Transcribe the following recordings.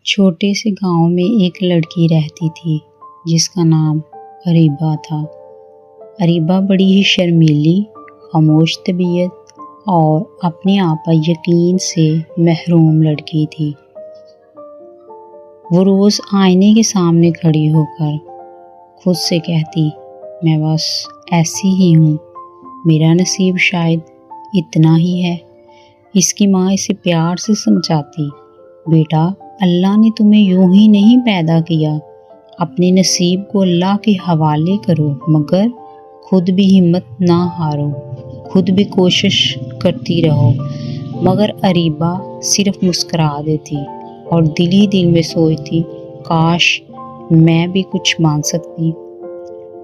چھوٹے سے گاؤں میں ایک لڑکی رہتی تھی جس کا نام اریبہ تھا۔ اریبہ بڑی ہی شرمیلی، خاموش طبیعت اور اپنے آپ پر یقین سے محروم لڑکی تھی۔ وہ روز آئینے کے سامنے کھڑی ہو کر خود سے کہتی، میں بس ایسی ہی ہوں، میرا نصیب شاید اتنا ہی ہے۔ اس کی ماں اسے پیار سے سمجھاتی، بیٹا اللہ نے تمہیں یوں ہی نہیں پیدا کیا، اپنے نصیب کو اللہ کے حوالے کرو، مگر خود بھی ہمت نہ ہارو، خود بھی کوشش کرتی رہو۔ مگر اریبہ صرف مسکرا دیتی اور دل ہی دل میں سوچتی، کاش میں بھی کچھ مان سکتی۔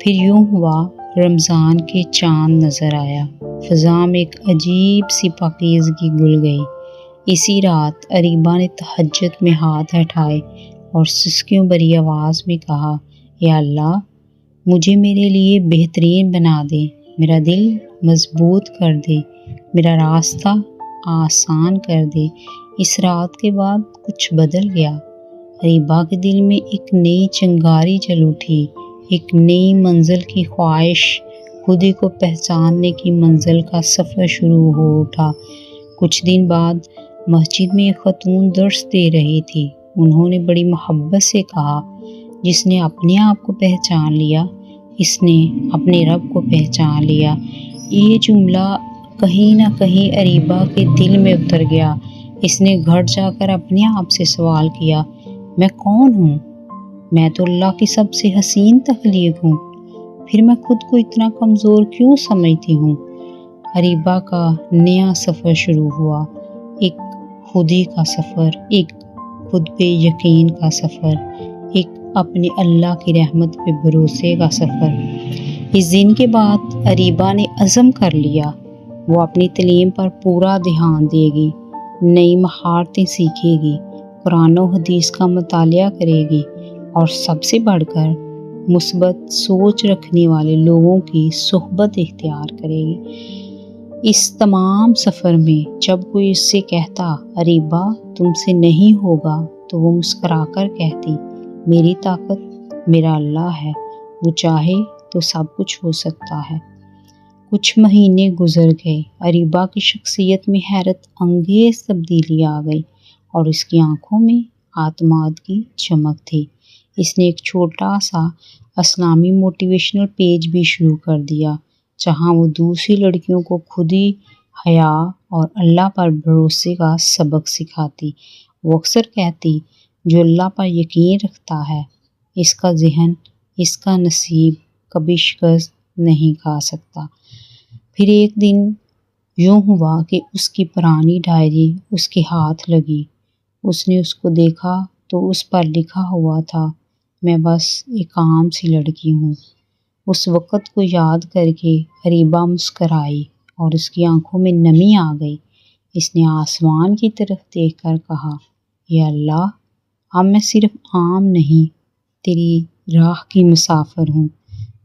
پھر یوں ہوا، رمضان کے چاند نظر آیا، فضا میں ایک عجیب سی پاکیزگی گھل گئی۔ اسی رات اریبہ نے تہجد میں ہاتھ اٹھائے اور سسکیوں بھری آواز میں کہا، یا اللہ مجھے میرے لیے بہترین بنا دے، میرا دل مضبوط کر دے، میرا راستہ آسان کر دے۔ اس رات کے بعد کچھ بدل گیا۔ اریبہ کے دل میں ایک نئی چنگاری جل اٹھی، ایک نئی منزل کی خواہش، خود ہی کو پہچاننے کی منزل کا سفر شروع ہو اٹھا۔ کچھ دن بعد مسجد میں ایک خاتون درس دے رہی تھی۔ انہوں نے بڑی محبت سے کہا، جس نے اپنے آپ کو پہچان لیا، اس نے اپنے رب کو پہچان لیا۔ یہ جملہ کہیں نہ کہیں اریبہ کے دل میں اتر گیا۔ اس نے گھر جا کر اپنے آپ سے سوال کیا، میں کون ہوں؟ میں تو اللہ کی سب سے حسین تخلیق ہوں، پھر میں خود کو اتنا کمزور کیوں سمجھتی ہوں؟ اریبہ کا نیا سفر شروع ہوا، ایک خودی کا سفر، ایک خود پہ یقین کا سفر، ایک اپنے اللہ کی رحمت پہ بھروسے کا سفر۔ اس دن کے بعد اریبہ نے عزم کر لیا، وہ اپنی تعلیم پر پورا دھیان دے گی، نئی مہارتیں سیکھے گی، قرآن و حدیث کا مطالعہ کرے گی اور سب سے بڑھ کر مثبت سوچ رکھنے والے لوگوں کی صحبت اختیار کرے گی۔ اس تمام سفر میں جب کوئی اس سے کہتا، اریبہ تم سے نہیں ہوگا، تو وہ مسکرا کر کہتی، میری طاقت میرا اللہ ہے، وہ چاہے تو سب کچھ ہو سکتا ہے۔ کچھ مہینے گزر گئے، اریبہ کی شخصیت میں حیرت انگیز تبدیلی آ گئی اور اس کی آنکھوں میں اعتماد کی چمک تھی۔ اس نے ایک چھوٹا سا اسلامی موٹیویشنل پیج بھی شروع کر دیا، جہاں وہ دوسری لڑکیوں کو خودی، حیا اور اللہ پر بھروسے کا سبق سکھاتی۔ وہ اکثر کہتی، جو اللہ پر یقین رکھتا ہے، اس کا ذہن، اس کا نصیب کبھی شکست نہیں کھا سکتا۔ پھر ایک دن یوں ہوا کہ اس کی پرانی ڈائری اس کے ہاتھ لگی۔ اس نے اس کو دیکھا تو اس پر لکھا ہوا تھا، میں بس ایک عام سی لڑکی ہوں۔ اس وقت کو یاد کر کے اریبہ مسکرائی اور اس کی آنکھوں میں نمی آ گئی۔ اس نے آسمان کی طرف دیکھ کر کہا، یا اللہ اب میں صرف عام نہیں، تیری راہ کی مسافر ہوں۔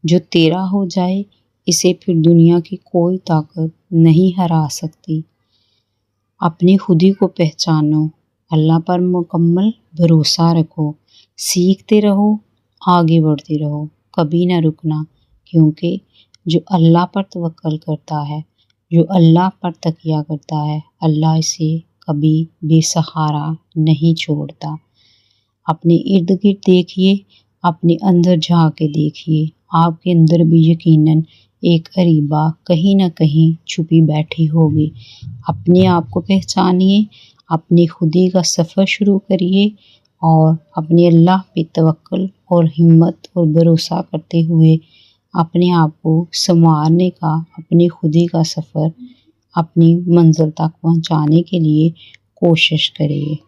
جو تیرا ہو جائے اسے پھر دنیا کی کوئی طاقت نہیں ہرا سکتی۔ اپنی خودی کو پہچانو، اللہ پر مکمل بھروسہ رکھو، سیکھتے رہو، آگے بڑھتے رہو، کبھی نہ رکنا، کیونکہ جو اللہ پر توکل کرتا ہے، جو اللہ پر تکیہ کرتا ہے، اللہ اسے کبھی بے سہارا نہیں چھوڑتا۔ اپنے ارد گرد دیکھیے، اپنے اندر جھانک کے دیکھیے، آپ کے اندر بھی یقیناً ایک اریبہ کہیں نہ کہیں چھپی بیٹھی ہوگی۔ اپنے آپ کو پہچانیے، اپنی خودی کا سفر شروع کریے اور اپنے اللہ پہ توکل اور ہمت اور بھروسہ کرتے ہوئے اپنے آپ کو سنوارنے کا، اپنی خودی کا سفر اپنی منزل تک پہنچانے کے لیے کوشش کریے۔